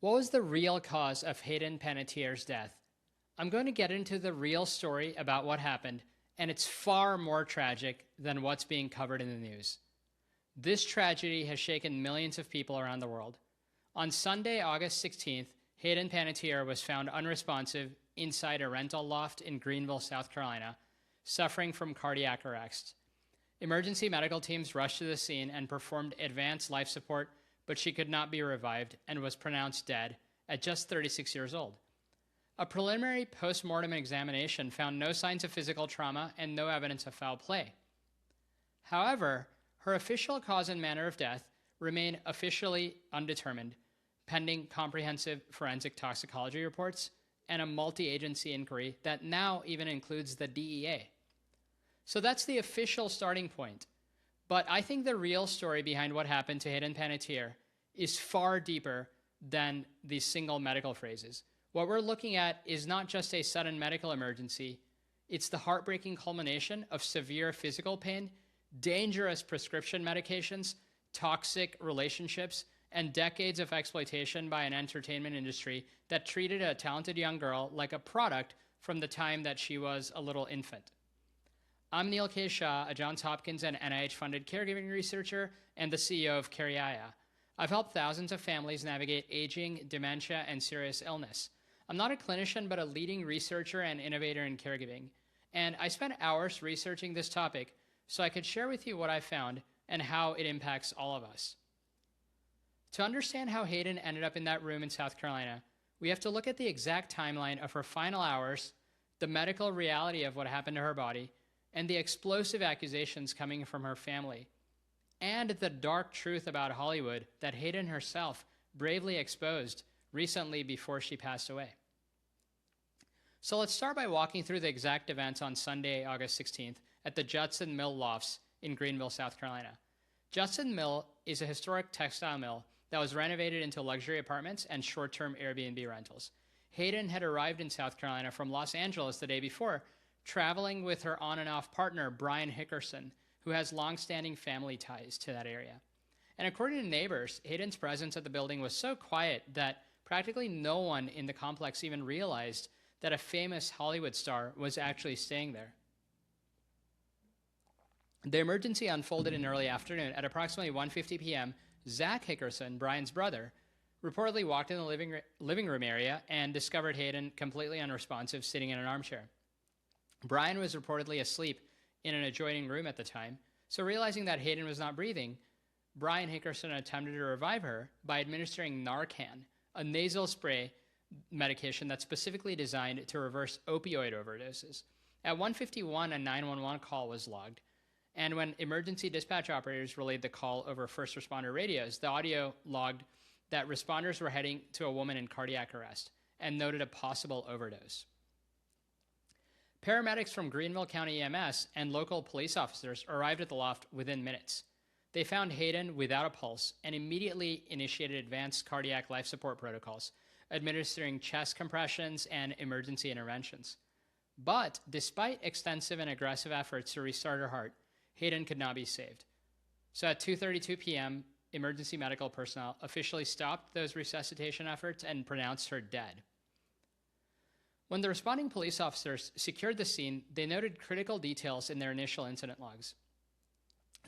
What was the real cause of Hayden Panettiere's death? I'm going to get into the real story about what happened, and it's far more tragic than what's being covered in the news. This tragedy has shaken millions of people around the world. On Sunday, August 16th, Hayden Panettiere was found unresponsive inside a rental loft in Greenville, South Carolina, suffering from cardiac arrest. Emergency medical teams rushed to the scene and performed advanced life support, but she could not be revived and was pronounced dead at just 36 years old. A preliminary post-mortem examination found no signs of physical trauma and no evidence of foul play. However, her official cause and manner of death remain officially undetermined, pending comprehensive forensic toxicology reports and a multi-agency inquiry that now even includes the DEA. So that's the official starting point. But I think the real story behind what happened to Hayden Panettiere is far deeper than these single medical phrases. What we're looking at is not just a sudden medical emergency, it's the heartbreaking culmination of severe physical pain, dangerous prescription medications, toxic relationships, and decades of exploitation by an entertainment industry that treated a talented young girl like a product from the time that she was a little infant. I'm Neil K. Shah, a Johns Hopkins and NIH-funded caregiving researcher and the CEO of Carryaya. I've helped thousands of families navigate aging, dementia, and serious illness. I'm not a clinician, but a leading researcher and innovator in caregiving. And I spent hours researching this topic so I could share with you what I found and how it impacts all of us. To understand how Hayden ended up in that room in South Carolina, we have to look at the exact timeline of her final hours, the medical reality of what happened to her body, and the explosive accusations coming from her family, and the dark truth about Hollywood that Hayden herself bravely exposed recently before she passed away. So let's start by walking through the exact events on Sunday, August 16th at the Judson Mill Lofts in Greenville, South Carolina. Judson Mill is a historic textile mill that was renovated into luxury apartments and short-term Airbnb rentals. Hayden had arrived in South Carolina from Los Angeles the day before, traveling with her on and off partner, Brian Hickerson, who has long-standing family ties to that area. And according to neighbors, Hayden's presence at the building was so quiet that practically no one in the complex even realized that a famous Hollywood star was actually staying there. The emergency unfolded in early afternoon. At approximately 1:50 p.m., Zach Hickerson, Brian's brother, reportedly walked in the living room area and discovered Hayden completely unresponsive, sitting in an armchair. Brian was reportedly asleep in an adjoining room at the time, so realizing that Hayden was not breathing, Brian Hickerson attempted to revive her by administering Narcan, a nasal spray medication that's specifically designed to reverse opioid overdoses. At 1:51, a 911 call was logged, and when emergency dispatch operators relayed the call over first responder radios, the audio logged that responders were heading to a woman in cardiac arrest and noted a possible overdose. Paramedics from Greenville County EMS and local police officers arrived at the loft within minutes. They found Hayden without a pulse and immediately initiated advanced cardiac life support protocols, administering chest compressions and emergency interventions. But despite extensive and aggressive efforts to restart her heart, Hayden could not be saved. So at 2:32 p.m., emergency medical personnel officially stopped those resuscitation efforts and pronounced her dead. When the responding police officers secured the scene, they noted critical details in their initial incident logs.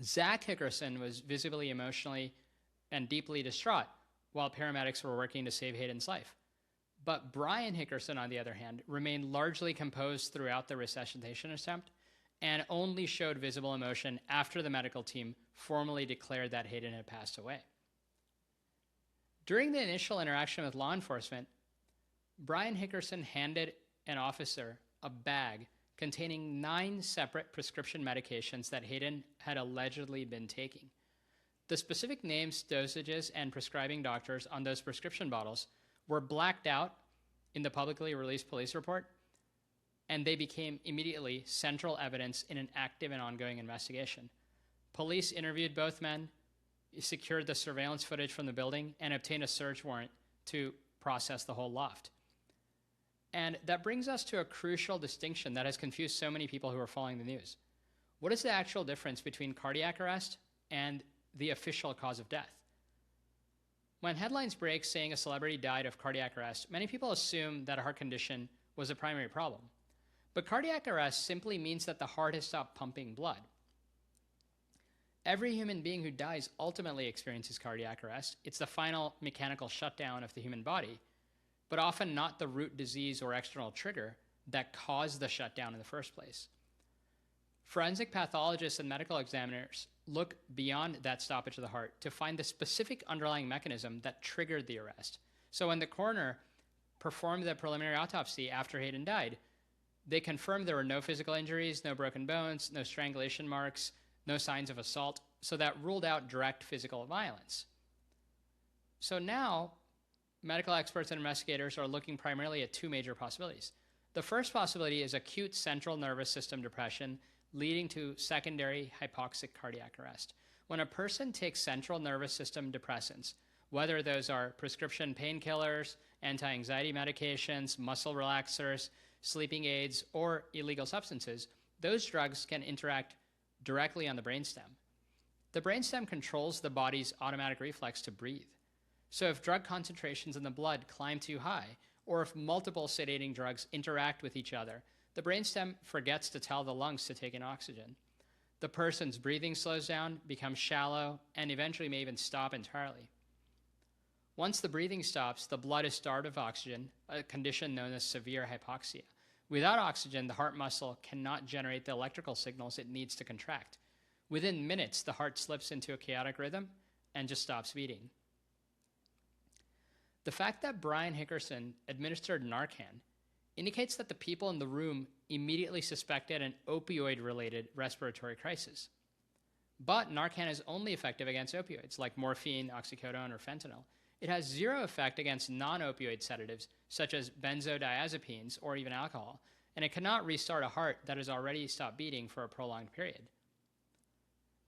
Zach Hickerson was visibly emotionally and deeply distraught while paramedics were working to save Hayden's life. But Brian Hickerson, on the other hand, remained largely composed throughout the resuscitation attempt and only showed visible emotion after the medical team formally declared that Hayden had passed away. During the initial interaction with law enforcement, Brian Hickerson handed an officer a bag containing 9 separate prescription medications that Hayden had allegedly been taking. The specific names, dosages, and prescribing doctors on those prescription bottles were blacked out in the publicly released police report, and they became immediately central evidence in an active and ongoing investigation. Police interviewed both men, secured the surveillance footage from the building, and obtained a search warrant to process the whole loft. And that brings us to a crucial distinction that has confused so many people who are following the news. What is the actual difference between cardiac arrest and the official cause of death? When headlines break saying a celebrity died of cardiac arrest, many people assume that a heart condition was a primary problem. But cardiac arrest simply means that the heart has stopped pumping blood. Every human being who dies ultimately experiences cardiac arrest. It's the final mechanical shutdown of the human body, but often not the root disease or external trigger that caused the shutdown in the first place. Forensic pathologists and medical examiners look beyond that stoppage of the heart to find the specific underlying mechanism that triggered the arrest. So when the coroner performed the preliminary autopsy after Hayden died, they confirmed there were no physical injuries, no broken bones, no strangulation marks, no signs of assault, so that ruled out direct physical violence. So now, medical experts and investigators are looking primarily at two major possibilities. The first possibility is acute central nervous system depression leading to secondary hypoxic cardiac arrest. When a person takes central nervous system depressants, whether those are prescription painkillers, anti-anxiety medications, muscle relaxers, sleeping aids, or illegal substances, those drugs can interact directly on the brainstem. The brainstem controls the body's automatic reflex to breathe. So if drug concentrations in the blood climb too high, or if multiple sedating drugs interact with each other, the brainstem forgets to tell the lungs to take in oxygen. The person's breathing slows down, becomes shallow, and eventually may even stop entirely. Once the breathing stops, the blood is starved of oxygen, a condition known as severe hypoxia. Without oxygen, the heart muscle cannot generate the electrical signals it needs to contract. Within minutes, the heart slips into a chaotic rhythm and just stops beating. The fact that Brian Hickerson administered Narcan indicates that the people in the room immediately suspected an opioid-related respiratory crisis. But Narcan is only effective against opioids like morphine, oxycodone, or fentanyl. It has zero effect against non-opioid sedatives such as benzodiazepines or even alcohol, and it cannot restart a heart that has already stopped beating for a prolonged period.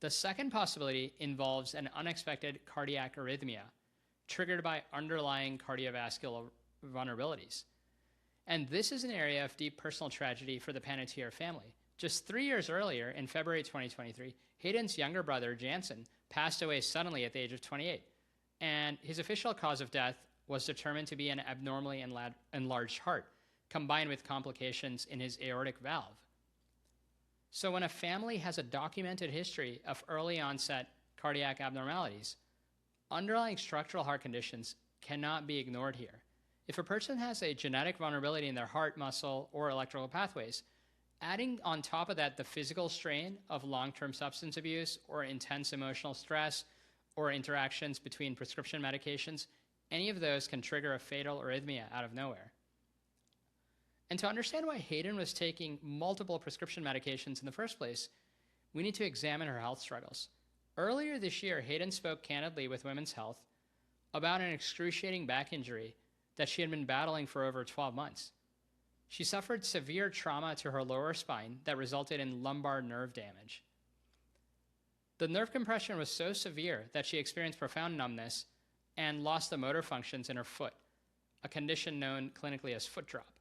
The second possibility involves an unexpected cardiac arrhythmia triggered by underlying cardiovascular vulnerabilities. And this is an area of deep personal tragedy for the Panettiere family. Just 3 years earlier, in February 2023, Hayden's younger brother, Jansen, passed away suddenly at the age of 28, and his official cause of death was determined to be an abnormally enlarged heart, combined with complications in his aortic valve. So when a family has a documented history of early onset cardiac abnormalities, underlying structural heart conditions cannot be ignored here. If a person has a genetic vulnerability in their heart muscle or electrical pathways, adding on top of that the physical strain of long-term substance abuse or intense emotional stress or interactions between prescription medications, any of those can trigger a fatal arrhythmia out of nowhere. And to understand why Hayden was taking multiple prescription medications in the first place, we need to examine her health struggles. Earlier this year, Hayden spoke candidly with Women's Health about an excruciating back injury that she had been battling for over 12 months. She suffered severe trauma to her lower spine that resulted in lumbar nerve damage. The nerve compression was so severe that she experienced profound numbness and lost the motor functions in her foot, a condition known clinically as foot drop.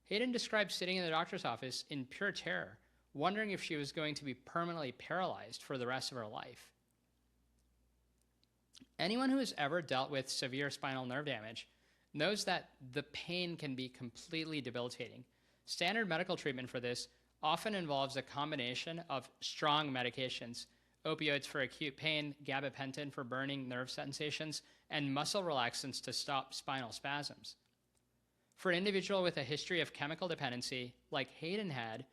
Hayden described sitting in the doctor's office in pure terror, wondering if she was going to be permanently paralyzed for the rest of her life. Anyone who has ever dealt with severe spinal nerve damage knows that the pain can be completely debilitating. Standard medical treatment for this often involves a combination of strong medications, opioids for acute pain, gabapentin for burning nerve sensations, and muscle relaxants to stop spinal spasms. For an individual with a history of chemical dependency, like Hayden had,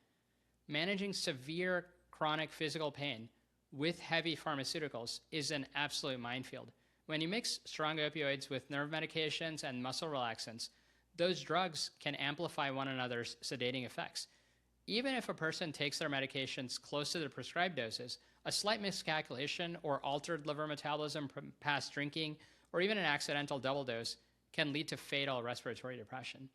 managing severe chronic physical pain with heavy pharmaceuticals is an absolute minefield. When you mix strong opioids with nerve medications and muscle relaxants, those drugs can amplify one another's sedating effects. Even if a person takes their medications close to the prescribed doses, a slight miscalculation or altered liver metabolism from past drinking, or even an accidental double dose, can lead to fatal respiratory depression.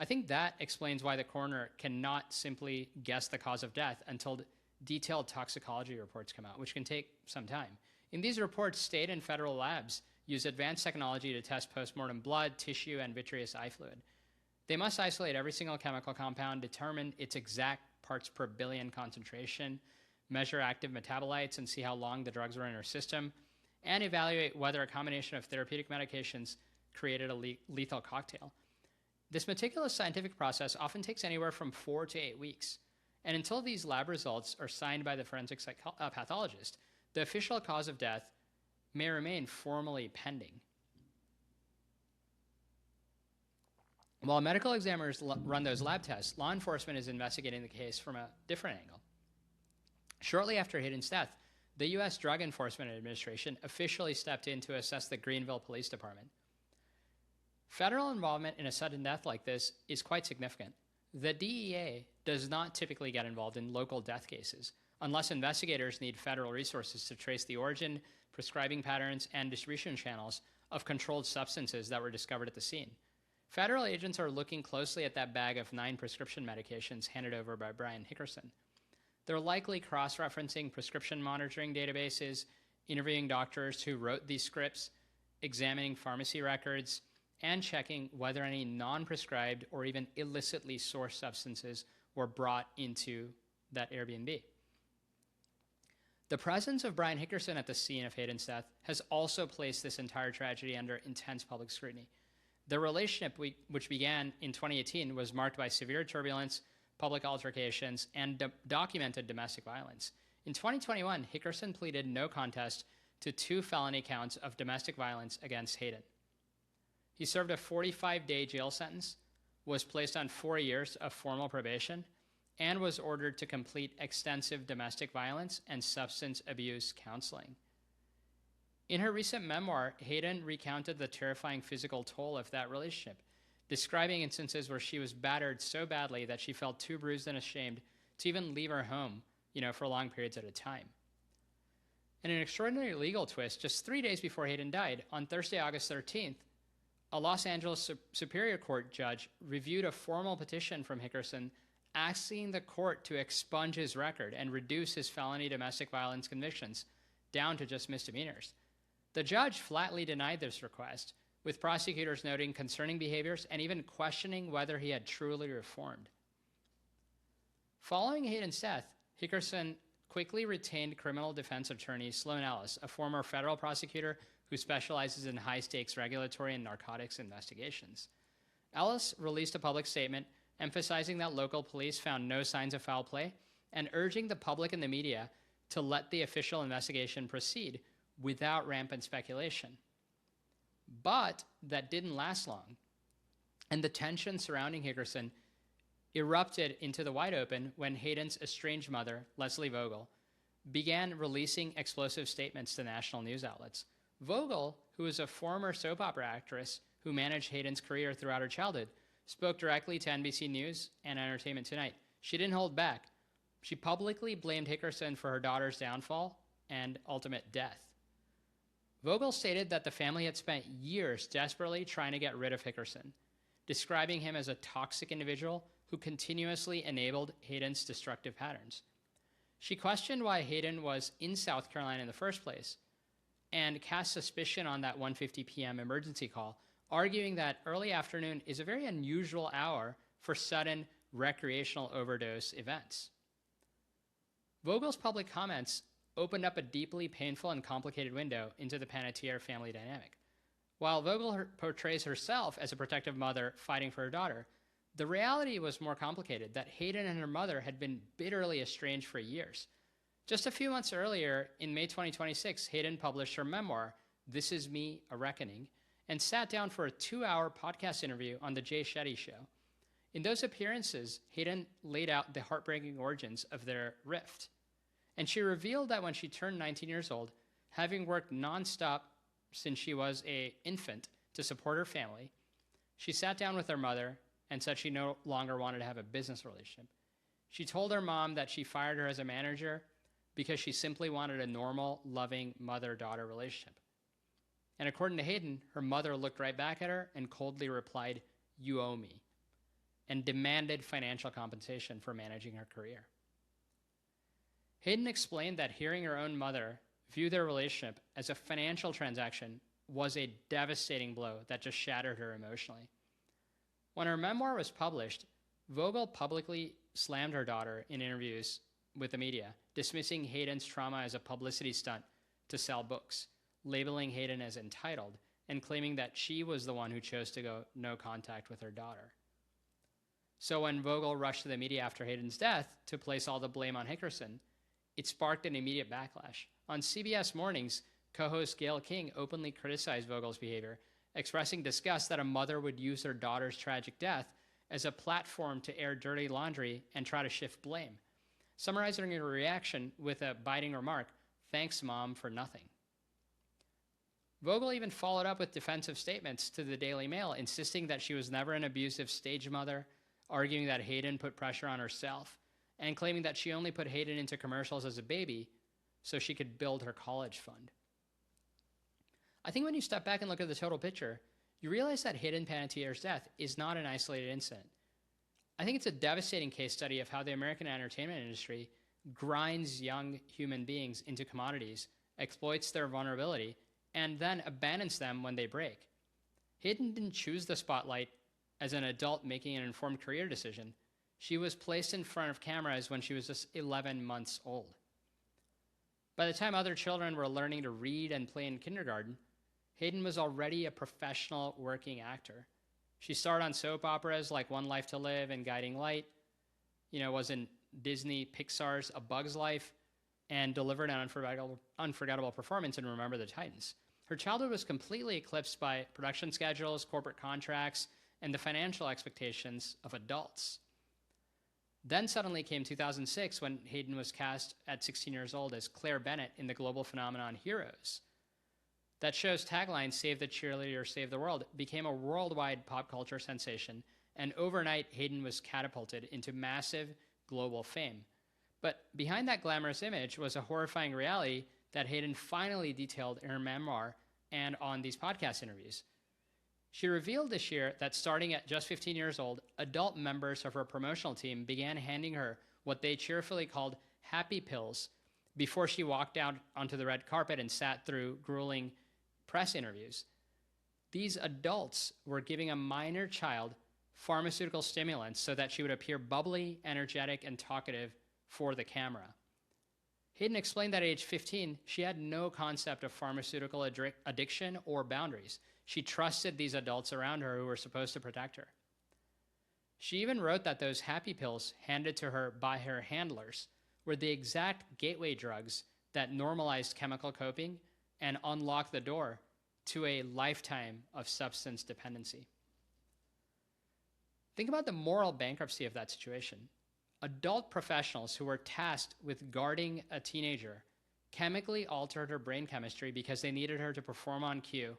I think that explains why the coroner cannot simply guess the cause of death until detailed toxicology reports come out, which can take some time. In these reports, state and federal labs use advanced technology to test postmortem blood, tissue, and vitreous eye fluid. They must isolate every single chemical compound, determine its exact parts per billion concentration, measure active metabolites, and see how long the drugs were in her system, and evaluate whether a combination of therapeutic medications created a lethal cocktail. This meticulous scientific process often takes anywhere from 4 to 8 weeks, and until these lab results are signed by the forensic pathologist, the official cause of death may remain formally pending. While medical examiners run those lab tests, law enforcement is investigating the case from a different angle. Shortly after Hayden's death, the U.S. Drug Enforcement Administration officially stepped in to assess the Greenville Police Department. Federal involvement in a sudden death like this is quite significant. The DEA does not typically get involved in local death cases unless investigators need federal resources to trace the origin, prescribing patterns, and distribution channels of controlled substances that were discovered at the scene. Federal agents are looking closely at that bag of 9 prescription medications handed over by Brian Hickerson. They're likely cross-referencing prescription monitoring databases, interviewing doctors who wrote these scripts, examining pharmacy records, and checking whether any non-prescribed or even illicitly sourced substances were brought into that Airbnb. The presence of Brian Hickerson at the scene of Hayden's death has also placed this entire tragedy under intense public scrutiny. The relationship, which began in 2018, was marked by severe turbulence, public altercations, and documented domestic violence. In 2021, Hickerson pleaded no contest to 2 felony counts of domestic violence against Hayden. He served a 45-day jail sentence, was placed on 4 years of formal probation, and was ordered to complete extensive domestic violence and substance abuse counseling. In her recent memoir, Hayden recounted the terrifying physical toll of that relationship, describing instances where she was battered so badly that she felt too bruised and ashamed to even leave her home, for long periods at a time. In an extraordinary legal twist, just 3 days before Hayden died, on Thursday, August 13th, a Los Angeles Superior Court judge reviewed a formal petition from Hickerson asking the court to expunge his record and reduce his felony domestic violence convictions down to just misdemeanors. The judge flatly denied this request, with prosecutors noting concerning behaviors and even questioning whether he had truly reformed. Following Hayden's death, Hickerson quickly retained criminal defense attorney Sloan Ellis, a former federal prosecutor who specializes in high-stakes regulatory and narcotics investigations. Ellis released a public statement emphasizing that local police found no signs of foul play and urging the public and the media to let the official investigation proceed without rampant speculation. But that didn't last long, and the tension surrounding Hickerson erupted into the wide open when Hayden's estranged mother, Leslie Vogel, began releasing explosive statements to national news outlets. Vogel, who is a former soap opera actress who managed Hayden's career throughout her childhood, spoke directly to NBC News and Entertainment Tonight. She didn't hold back. She publicly blamed Hickerson for her daughter's downfall and ultimate death. Vogel stated that the family had spent years desperately trying to get rid of Hickerson, describing him as a toxic individual who continuously enabled Hayden's destructive patterns. She questioned why Hayden was in South Carolina in the first place and cast suspicion on that 1:50 p.m. emergency call, arguing that early afternoon is a very unusual hour for sudden recreational overdose events. Vogel's public comments opened up a deeply painful and complicated window into the Panettiere family dynamic. While Vogel portrays herself as a protective mother fighting for her daughter, the reality was more complicated, that Hayden and her mother had been bitterly estranged for years. Just a few months earlier, in May 2026, Hayden published her memoir, This Is Me, A Reckoning, and sat down for a 2-hour podcast interview on The Jay Shetty Show. In those appearances, Hayden laid out the heartbreaking origins of their rift. And she revealed that when she turned 19 years old, having worked nonstop since she was an infant to support her family, she sat down with her mother and said she no longer wanted to have a business relationship. She told her mom that she fired her as a manager because she simply wanted a normal, loving mother-daughter relationship. And according to Hayden, her mother looked right back at her and coldly replied, "You owe me," and demanded financial compensation for managing her career. Hayden explained that hearing her own mother view their relationship as a financial transaction was a devastating blow that just shattered her emotionally. When her memoir was published, Vogel publicly slammed her daughter in interviews with the media, dismissing Hayden's trauma as a publicity stunt to sell books, labeling Hayden as entitled and claiming that she was the one who chose to go no contact with her daughter. So when Vogel rushed to the media after Hayden's death to place all the blame on Hickerson, it sparked an immediate backlash. On CBS Mornings, co-host Gayle King openly criticized Vogel's behavior, expressing disgust that a mother would use her daughter's tragic death as a platform to air dirty laundry and try to shift blame, summarizing her reaction with a biting remark, "Thanks, Mom, for nothing." Vogel even followed up with defensive statements to the Daily Mail, insisting that she was never an abusive stage mother, arguing that Hayden put pressure on herself, and claiming that she only put Hayden into commercials as a baby so she could build her college fund. I think when you step back and look at the total picture, you realize that Hayden Panettiere's death is not an isolated incident. I think it's a devastating case study of how the American entertainment industry grinds young human beings into commodities, exploits their vulnerability, and then abandons them when they break. Hayden didn't choose the spotlight as an adult making an informed career decision. She was placed in front of cameras when she was just 11 months old. By the time other children were learning to read and play in kindergarten, Hayden was already a professional working actor. She starred on soap operas like One Life to Live and Guiding Light, was in Disney Pixar's A Bug's Life, and delivered an unforgettable performance in Remember the Titans. Her childhood was completely eclipsed by production schedules, corporate contracts, and the financial expectations of adults. Then suddenly came 2006 when Hayden was cast at 16 years old as Claire Bennett in the global phenomenon Heroes. That show's tagline, "Save the cheerleader, save the world," became a worldwide pop culture sensation, and overnight Hayden was catapulted into massive global fame. But behind that glamorous image was a horrifying reality that Hayden finally detailed in her memoir and on these podcast interviews. She revealed this year that starting at just 15 years old, adult members of her promotional team began handing her what they cheerfully called happy pills before she walked out onto the red carpet and sat through grueling press interviews. These adults were giving a minor child pharmaceutical stimulants so that she would appear bubbly, energetic, and talkative for the camera. Hayden explained that at age 15, she had no concept of pharmaceutical addiction or boundaries. She trusted these adults around her who were supposed to protect her. She even wrote that those happy pills handed to her by her handlers were the exact gateway drugs that normalized chemical coping and unlocked the door to a lifetime of substance dependency. Think about the moral bankruptcy of that situation. Adult professionals who were tasked with guarding a teenager chemically altered her brain chemistry because they needed her to perform on cue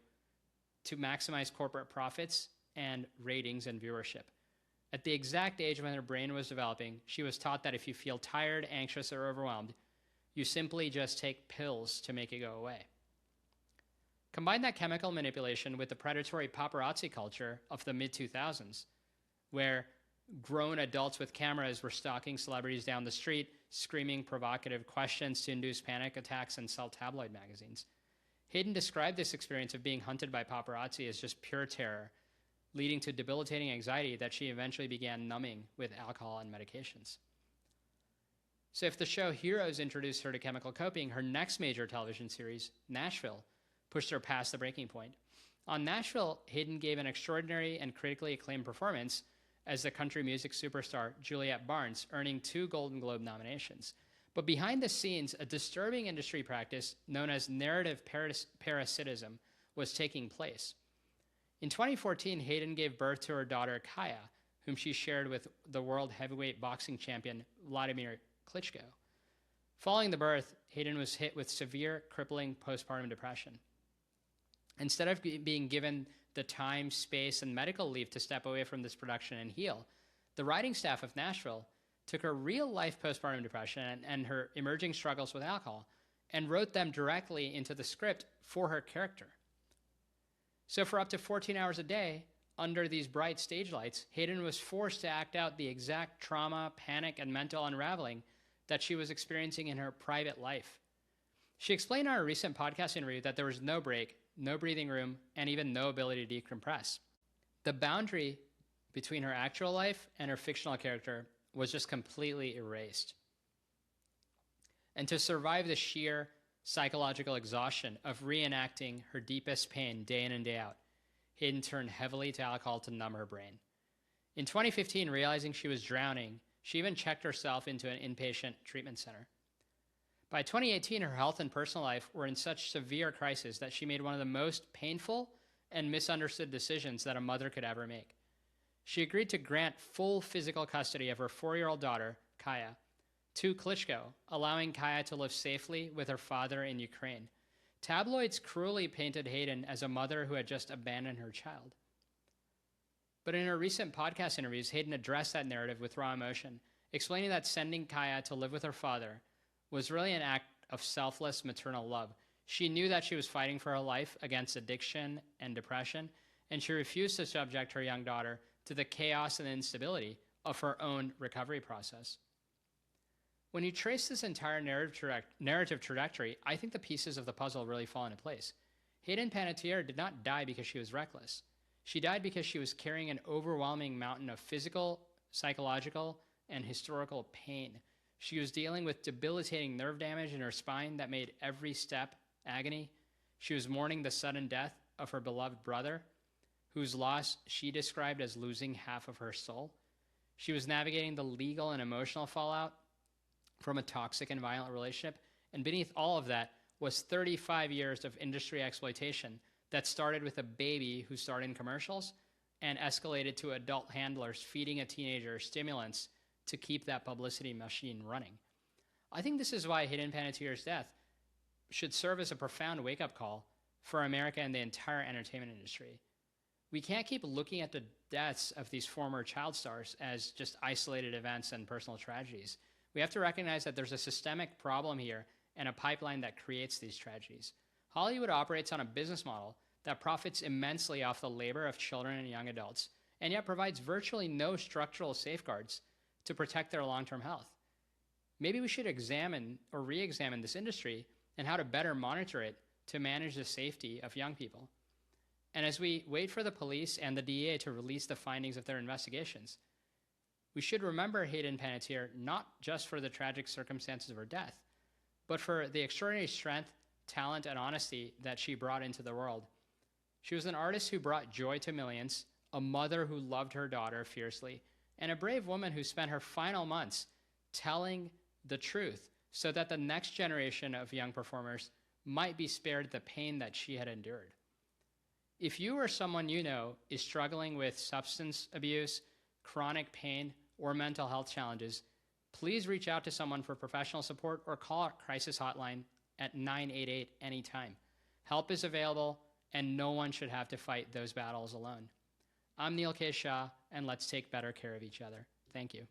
to maximize corporate profits and ratings and viewership. At the exact age when her brain was developing, she was taught that if you feel tired, anxious, or overwhelmed, you simply just take pills to make it go away. Combine that chemical manipulation with the predatory paparazzi culture of the mid-2000s, where grown adults with cameras were stalking celebrities down the street, screaming provocative questions to induce panic attacks and sell tabloid magazines. Hayden described this experience of being hunted by paparazzi as just pure terror, leading to debilitating anxiety that she eventually began numbing with alcohol and medications. So if the show Heroes introduced her to chemical coping, her next major television series, Nashville, pushed her past the breaking point. On Nashville, Hayden gave an extraordinary and critically acclaimed performance as the country music superstar Juliette Barnes, earning 2 Golden Globe nominations. But behind the scenes, a disturbing industry practice known as narrative parasitism was taking place. In 2014, Hayden gave birth to her daughter Kaya, whom she shared with the world heavyweight boxing champion Vladimir Klitschko. Following the birth, Hayden was hit with severe, crippling postpartum depression. Instead of being given the time, space, and medical leave to step away from this production and heal, the writing staff of Nashville took her real-life postpartum depression and her emerging struggles with alcohol and wrote them directly into the script for her character. So for up to 14 hours a day, under these bright stage lights, Hayden was forced to act out the exact trauma, panic, and mental unraveling that she was experiencing in her private life. She explained on a recent podcast interview that there was no break, no breathing room, and even no ability to decompress. The boundary between her actual life and her fictional character was just completely erased. And to survive the sheer psychological exhaustion of reenacting her deepest pain day in and day out, Hayden turned heavily to alcohol to numb her brain. In 2015, realizing she was drowning, she even checked herself into an inpatient treatment center. By 2018, her health and personal life were in such severe crisis that she made one of the most painful and misunderstood decisions that a mother could ever make. She agreed to grant full physical custody of her 4-year-old daughter, Kaya, to Klitschko, allowing Kaya to live safely with her father in Ukraine. Tabloids cruelly painted Hayden as a mother who had just abandoned her child. But in her recent podcast interviews, Hayden addressed that narrative with raw emotion, explaining that sending Kaya to live with her father was really an act of selfless maternal love. She knew that she was fighting for her life against addiction and depression, and she refused to subject her young daughter to the chaos and instability of her own recovery process. When you trace this entire narrative trajectory, I think the pieces of the puzzle really fall into place. Hayden Panettiere did not die because she was reckless. She died because she was carrying an overwhelming mountain of physical, psychological, and historical pain. She was dealing with debilitating nerve damage in her spine that made every step agony. She was mourning the sudden death of her beloved brother, whose loss she described as losing half of her soul. She was navigating the legal and emotional fallout from a toxic and violent relationship. And beneath all of that was 35 years of industry exploitation that started with a baby who starred in commercials and escalated to adult handlers feeding a teenager stimulants to keep that publicity machine running. I think this is why Hayden Panettiere's death should serve as a profound wake-up call for America and the entire entertainment industry. We can't keep looking at the deaths of these former child stars as just isolated events and personal tragedies. We have to recognize that there's a systemic problem here and a pipeline that creates these tragedies. Hollywood operates on a business model that profits immensely off the labor of children and young adults, and yet provides virtually no structural safeguards to protect their long-term health. Maybe we should examine or re-examine this industry and how to better monitor it to manage the safety of young people. And as we wait for the police and the DEA to release the findings of their investigations, we should remember Hayden Panettiere not just for the tragic circumstances of her death, but for the extraordinary strength, talent, and honesty that she brought into the world. She was an artist who brought joy to millions, a mother who loved her daughter fiercely, and a brave woman who spent her final months telling the truth so that the next generation of young performers might be spared the pain that she had endured. If you or someone you know is struggling with substance abuse, chronic pain, or mental health challenges, please reach out to someone for professional support or call our crisis hotline at 988 anytime. Help is available, and no one should have to fight those battles alone. I'm Neil K. Shah, and let's take better care of each other. Thank you.